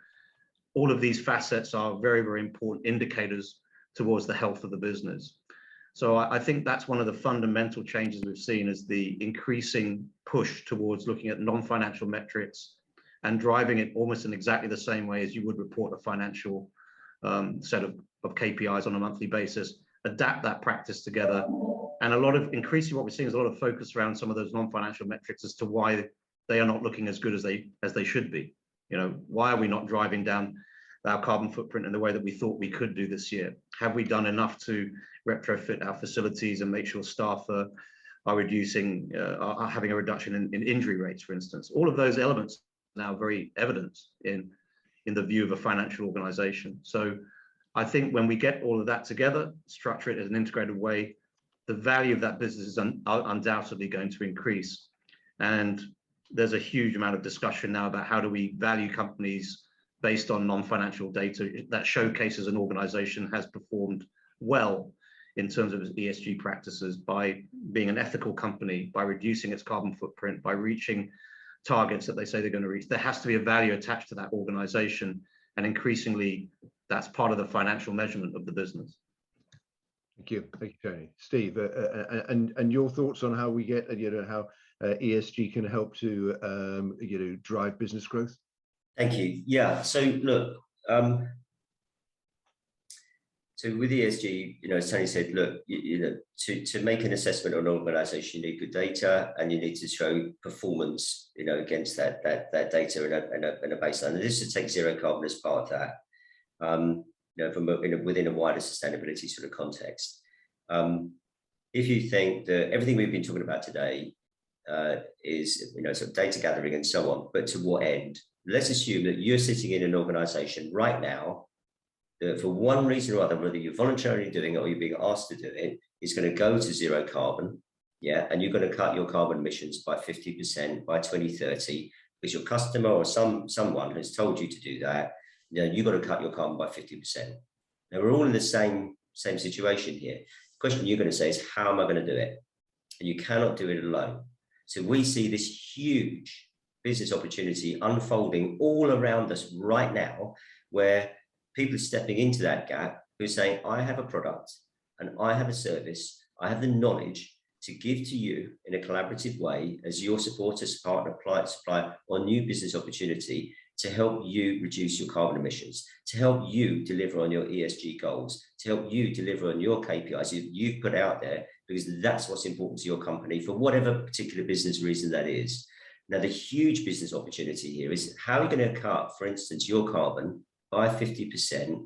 all of these facets are very, very important indicators towards the health of the business. So I think that's one of the fundamental changes we've seen is the increasing push towards looking at non-financial metrics and driving it almost in exactly the same way as you would report a financial set of KPIs on a monthly basis, adapt that practice together. And increasingly what we're seeing is a lot of focus around some of those non-financial metrics as to why they are not looking as good as they should be. You know, why are we not driving down our carbon footprint in the way that we thought we could do this year? Have we done enough to retrofit our facilities and make sure staff are having a reduction in injury rates, for instance? All of those elements are now very evident in the view of a financial organization. So I think when we get all of that together, structure it in an integrated way, the value of that business is undoubtedly going to increase. And there's a huge amount of discussion now about how do we value companies based on non-financial data that showcases an organization has performed well in terms of its ESG practices by being an ethical company, by reducing its carbon footprint, by reaching targets that they say they're going to reach. There has to be a value attached to that organization, and increasingly that's part of the financial measurement of the business. Thank you, Tony. Steve, and your thoughts on how we get, how ESG can help to, drive business growth? Thank you. Yeah. So look, so with ESG, as Tony said, look, to make an assessment on an organisation, you need good data, and you need to show performance, against that data and a baseline. And this should take zero carbon as part of that. Within a wider sustainability sort of context. If you think that everything we've been talking about today is sort of data gathering and so on, but to what end? Let's assume that you're sitting in an organization right now that for one reason or other, whether you're voluntarily doing it or you're being asked to do it, is going to go to zero carbon, and you're going to cut your carbon emissions by 50% by 2030 because your customer or someone has told you to do that. You've got to cut your carbon by 50%. Now we're all in the same situation here. The question you're going to say is, how am I going to do it? and you cannot do it alone. So we see this huge business opportunity unfolding all around us right now, where people are stepping into that gap who are saying, I have a product and I have a service, I have the knowledge to give to you in a collaborative way as your supporter, partner, client, supplier, or new business opportunity to help you reduce your carbon emissions, to help you deliver on your ESG goals, to help you deliver on your KPIs you've put out there, because that's what's important to your company for whatever particular business reason that is. Now, the huge business opportunity here is how are you going to cut, for instance, your carbon by 50%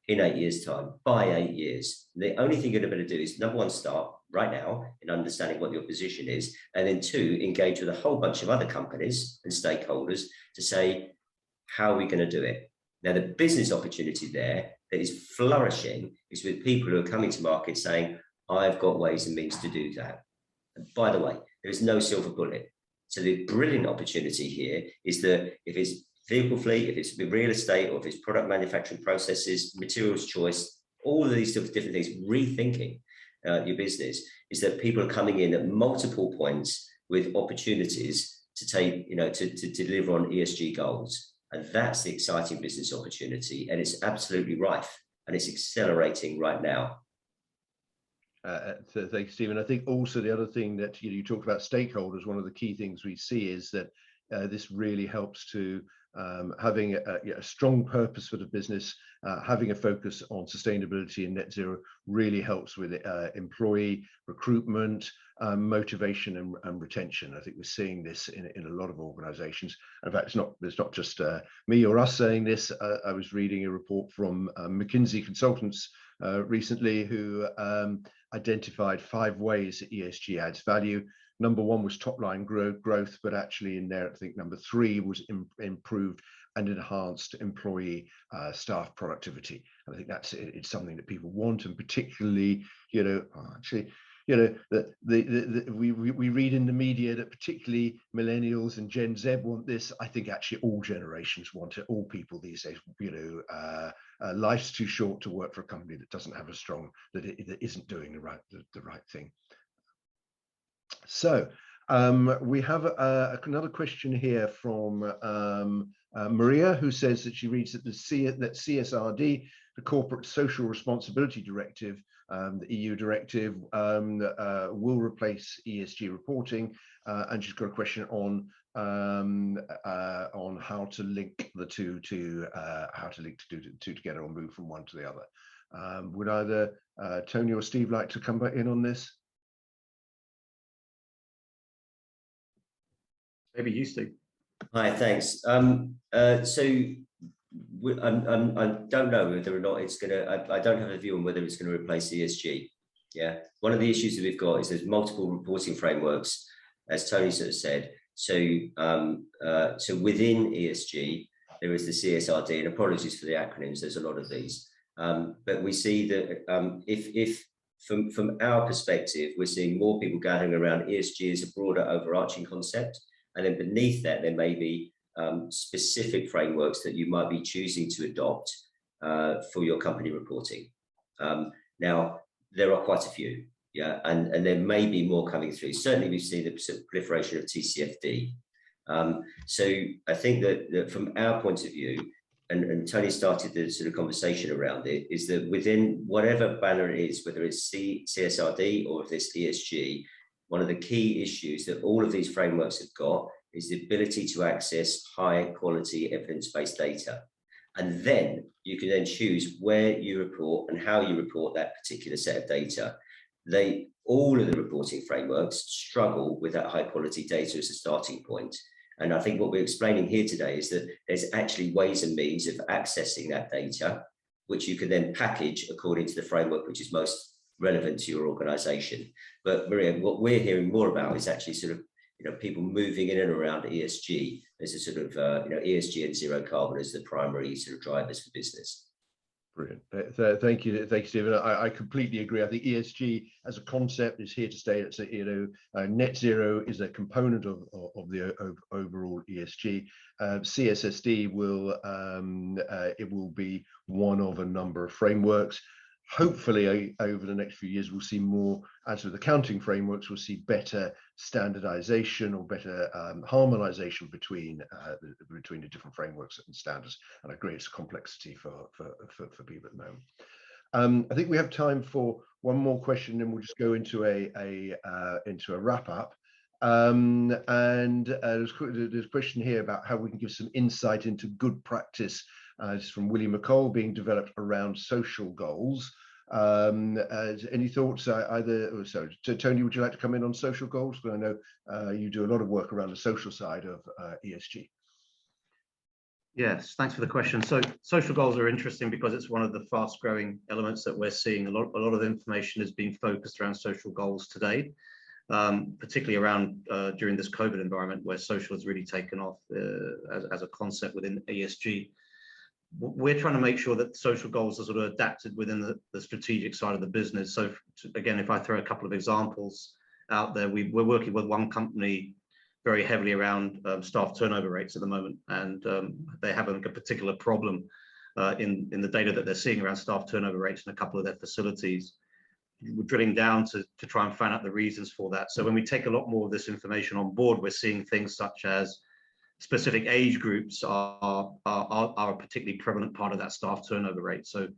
in 8 years' time, by 8 years. The only thing you're going to be able to do is, number one, start right now in understanding what your position is, and then two, engage with a whole bunch of other companies and stakeholders to say, how are we going to do it? Now, the business opportunity there that is flourishing is with people who are coming to market saying, I've got ways and means to do that. And by the way, there is no silver bullet. So the brilliant opportunity here is that if it's vehicle fleet, if it's real estate, or if it's product manufacturing processes, materials choice, all of these different things, rethinking your business, is that people are coming in at multiple points with opportunities to take, to deliver on ESG goals. And that's the exciting business opportunity. And it's absolutely rife, and it's accelerating right now. So thanks, Stephen. I think also the other thing that you talked about stakeholders, one of the key things we see is that this really helps to having a strong purpose for the business, having a focus on sustainability and net zero really helps with employee recruitment, motivation and retention. I think we're seeing this in a lot of organizations. In fact, it's not just me or us saying this. I was reading a report from McKinsey Consultants recently, who identified 5 ways that ESG adds value. Number 1 was top line growth, but actually in there, I think number 3 was improved and enhanced employee staff productivity. And I think it's something that people want, and particularly, we read in the media that particularly millennials and Gen Z want this. I think actually all generations want it. All people these days, life's too short to work for a company that doesn't have a strong, that isn't doing the right thing. So we have another question here from Maria, who says that she reads that that CSRD, the Corporate Social Responsibility Directive, the EU directive, will replace ESG reporting, and she's got a question on how to link the two together, or move from one to the other. Would either Tony or Steve like to come back in on this? Maybe you, Steve. Hi, thanks. So I don't know whether or not it's going to, I don't have a view on whether it's going to replace ESG. Yeah. One of the issues that we've got is there's multiple reporting frameworks, as Tony sort of said. So, so within ESG, there is the CSRD, and apologies for the acronyms, there's a lot of these. But we see that if from our perspective, we're seeing more people gathering around ESG as a broader overarching concept. And then beneath that, there may be specific frameworks that you might be choosing to adopt for your company reporting. Now, there are quite a few, yeah, and there may be more coming through. Certainly, we've seen the proliferation of TCFD. So I think that from our point of view, and Tony started the sort of conversation around it, is that within whatever banner it is, whether it's CSRD or if it's ESG, one of the key issues that all of these frameworks have got is the ability to access high quality evidence-based data. And then you can then choose where you report and how you report that particular set of data. All of the reporting frameworks struggle with that high quality data as a starting point. And I think what we're explaining here today is that there's actually ways and means of accessing that data, which you can then package according to the framework which is most relevant to your organization. But Maria, what we're hearing more about is actually sort of, people moving in and around ESG as a sort of, ESG and zero carbon as the primary sort of drivers for business. Brilliant. Thank you, Stephen. I completely agree. I think ESG as a concept is here to stay. It's net zero is a component of the overall ESG. CSSD will be one of a number of frameworks. hopefully over the next few years, we'll see more, as with accounting frameworks, we'll see better standardization or better harmonization between the different frameworks and standards, and a greater complexity for people at the moment. I think we have time for one more question, and we'll just go into a wrap up. There's a question here about how we can give some insight into good practice. It's from Willie McCall, being developed around social goals. Any thoughts either? So Tony, would you like to come in on social goals? Because I know you do a lot of work around the social side of ESG. Yes, thanks for the question. So social goals are interesting because it's one of the fast growing elements that we're seeing. A lot of information is being focused around social goals today, particularly around during this COVID environment where social has really taken off as a concept within ESG. We're trying to make sure that social goals are sort of adapted within the strategic side of the business. So again, if I throw a couple of examples out there, we're working with one company very heavily around staff turnover rates at the moment, and they have a particular problem in the data that they're seeing around staff turnover rates in a couple of their facilities. We're drilling down to try and find out the reasons for that. So when we take a lot more of this information on board, we're seeing things such as specific age groups are a particularly prevalent part of that staff turnover rate. So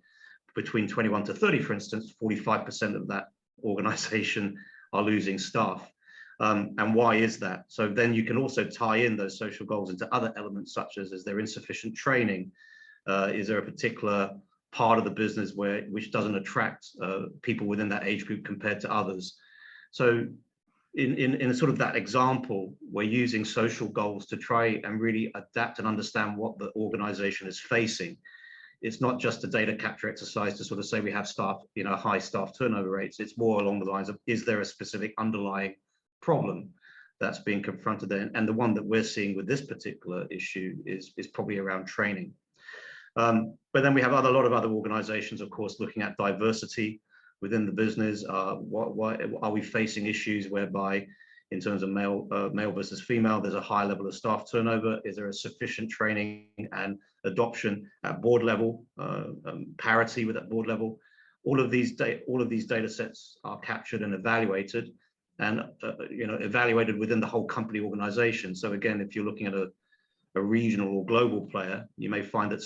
between 21 to 30, for instance, 45% of that organization are losing staff. And why is that? So then you can also tie in those social goals into other elements, such as, is there insufficient training? Is there a particular part of the business which doesn't attract people within that age group compared to others? So in sort of that example, we're using social goals to try and really adapt and understand what the organization is facing. It's not just a data capture exercise to sort of say we have staff, high staff turnover rates. It's more along the lines of, is there a specific underlying problem that's being confronted there? And the one that we're seeing with this particular issue is probably around training. But then we have a lot of other organizations, of course, looking at diversity within the business. What are we facing issues whereby, in terms of male versus female, there's a high level of staff turnover? Is there a sufficient training and adoption at board level, parity with that board level? All of these data sets are captured and evaluated, and evaluated within the whole company organization. So again, if you're looking at a regional or global player, you may find that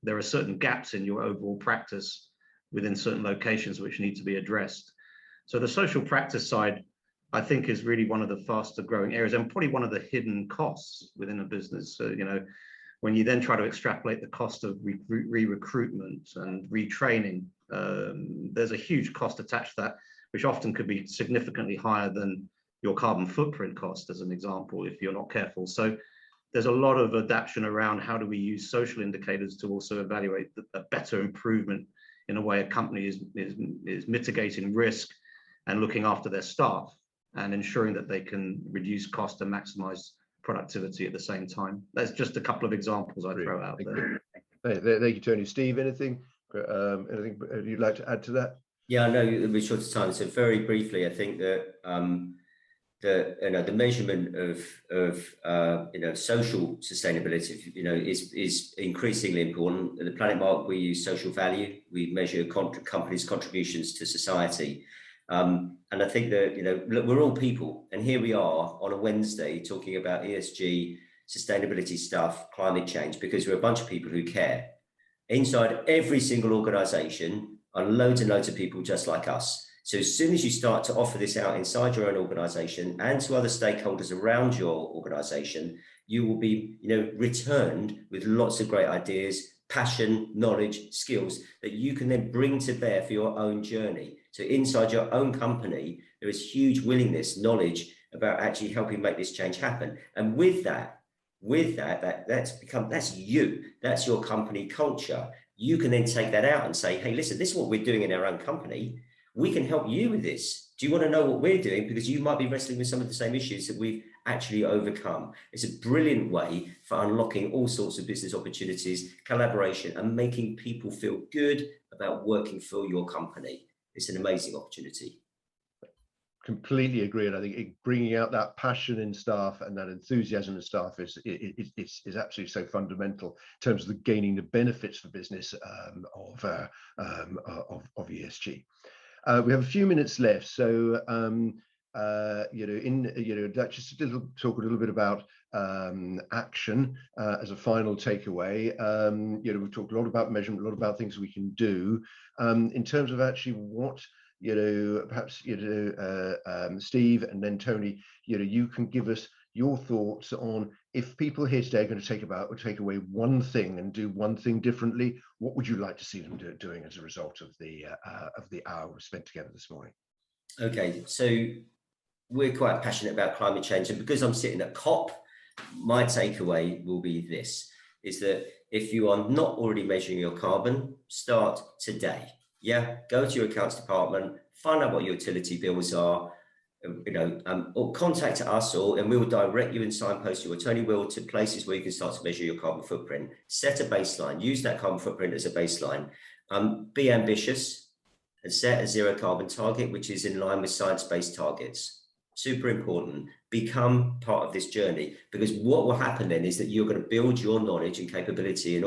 there are certain gaps in your overall practice within certain locations which need to be addressed. So the social practice side, I think, is really one of the faster growing areas, and probably one of the hidden costs within a business. So, when you then try to extrapolate the cost of re-recruitment and retraining, there's a huge cost attached to that, which often could be significantly higher than your carbon footprint cost, as an example, if you're not careful. So there's a lot of adaptation around how do we use social indicators to also evaluate a better improvement in a way a company is mitigating risk and looking after their staff and ensuring that they can reduce cost and maximize productivity at the same time. That's just a couple of examples I throw out there. Thank you, Tony. Steve, anything you'd like to add to that? Yeah, I know it'll be short of time. So very briefly, I think that the measurement of social sustainability, is increasingly important. At the Planet Mark, we use social value. We measure companies' contributions to society, and I think that look, we're all people, and here we are on a Wednesday talking about ESG, sustainability stuff, climate change, because we're a bunch of people who care. Inside every single organisation are loads and loads of people just like us. So as soon as you start to offer this out inside your own organisation and to other stakeholders around your organisation, you will be, returned with lots of great ideas, passion, knowledge, skills that you can then bring to bear for your own journey. So inside your own company, there is huge willingness, knowledge about actually helping make this change happen. And that's you, that's your company culture. You can then take that out and say, hey, listen, this is what we're doing in our own company. We can help you with this. Do you want to know what we're doing? Because you might be wrestling with some of the same issues that we've actually overcome. It's a brilliant way for unlocking all sorts of business opportunities, collaboration, and making people feel good about working for your company. It's an amazing opportunity. completely agree, and I think bringing out that passion in staff and that enthusiasm in staff is absolutely so fundamental in terms of gaining the benefits for business of ESG. We have a few minutes left, so let's just talk a little bit about action as a final takeaway. We've talked a lot about measurement, a lot about things we can do in terms of actually what. Perhaps Steve and then Tony, you can give us your thoughts on, if people here today are going to take away one thing and do one thing differently, what would you like to see them doing as a result of the hour we spent together this morning? Okay, so we're quite passionate about climate change, and because I'm sitting at COP, my takeaway will be this, is that if you are not already measuring your carbon, start today. Yeah, go to your accounts department, find out what your utility bills are, or contact us, and we will direct you and signpost you, or Tony will, to places where you can start to measure your carbon footprint. Set a baseline, use that carbon footprint as a baseline. Be ambitious and set a zero carbon target, which is in line with science-based targets. Super important. Become part of this journey, because what will happen then is that you're going to build your knowledge and capability and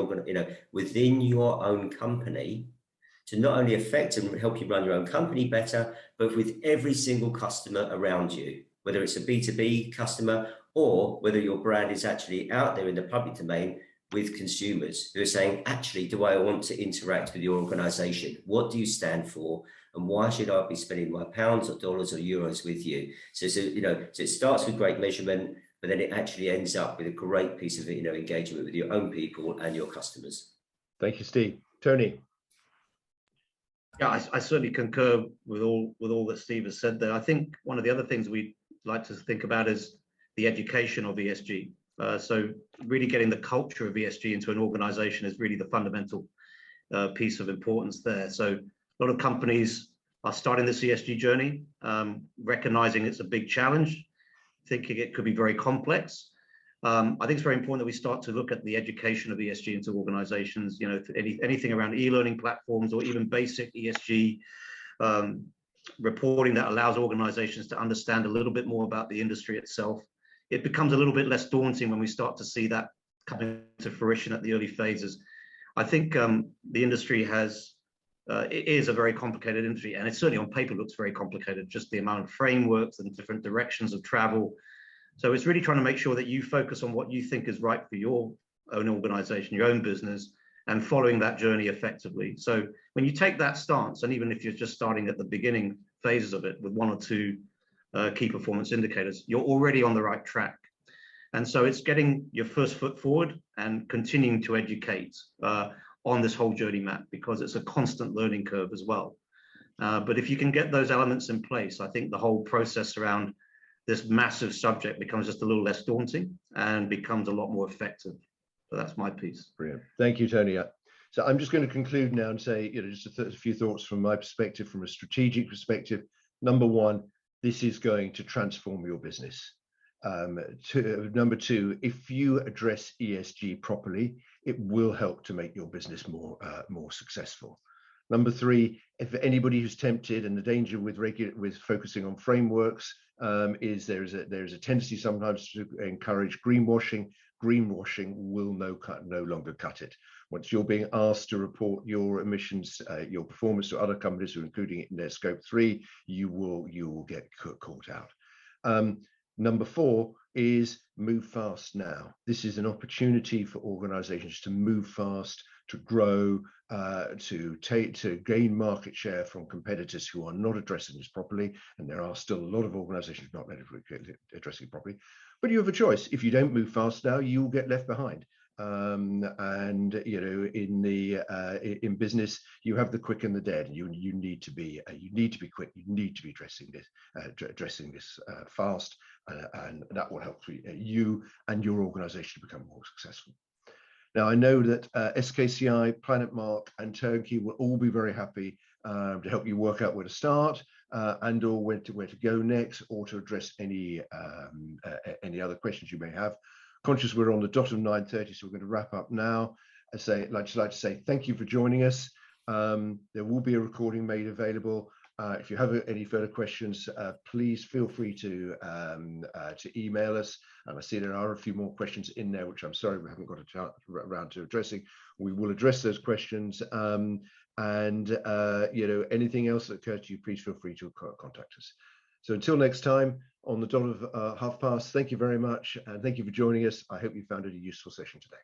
within your own company, to not only affect and help you run your own company better, but with every single customer around you, whether it's a B2B customer or whether your brand is actually out there in the public domain with consumers who are saying, actually, do I want to interact with your organization? What do you stand for? And why should I be spending my pounds or dollars or euros with you? So it starts with great measurement, but then it actually ends up with a great piece of engagement with your own people and your customers. Thank you, Steve. Tony. Yeah, I certainly concur with all that Steve has said there. I think one of the other things we'd like to think about is the education of ESG. So really getting the culture of ESG into an organization is really the fundamental piece of importance there. So a lot of companies are starting this ESG journey, recognizing it's a big challenge, thinking it could be very complex. I think it's very important that we start to look at the education of ESG into organizations, anything around e-learning platforms or even basic ESG reporting that allows organizations to understand a little bit more about the industry itself. It becomes a little bit less daunting when we start to see that coming to fruition at the early phases. I think the industry it is a very complicated industry, and it certainly on paper looks very complicated, just the amount of frameworks and different directions of travel. So it's really trying to make sure that you focus on what you think is right for your own organization, your own business, and following that journey effectively. So when you take that stance, and even if you're just starting at the beginning phases of it with one or two key performance indicators, you're already on the right track. And so it's getting your first foot forward and continuing to educate on this whole journey map, because it's a constant learning curve as well. But if you can get those elements in place, I think the whole process around this massive subject becomes just a little less daunting and becomes a lot more effective. So that's my piece. Brilliant. Thank you, Tony. So I'm just going to conclude now and say, just a few thoughts from my perspective, from a strategic perspective. Number one, this is going to transform your business. Number two, if you address ESG properly, it will help to make your business more successful. Number three, if anybody who's tempted, and the danger with focusing on frameworks is there is a tendency sometimes to encourage greenwashing. Greenwashing will no longer cut it. Once you're being asked to report your emissions, your performance to other companies who are including it in their scope 3, you will get caught out. Number four is move fast now. This is an opportunity for organizations to move fast, to grow, to gain market share from competitors who are not addressing this properly. And there are still a lot of organizations not addressing it properly. But you have a choice. If you don't move fast now, you will get left behind. And in business, you have the quick and the dead. You need to be quick. You need to be addressing this fast, and that will help you and your organization to become more successful. Now, I know that SKCI, Planet Mark, and Turnkey will all be very happy to help you work out where to start and or where to go next, or to address any other questions you may have. Conscious we're on the dot of 9:30, so we're going to wrap up now. I'd like to say thank you for joining us. There will be a recording made available. If you have any further questions, please feel free to email us. And I see there are a few more questions in there, which I'm sorry we haven't got around to addressing. We will address those questions. Anything else that occurs to you, please feel free to contact us. So until next time, on the dot of past, thank you very much, and thank you for joining us. I hope you found it a useful session today.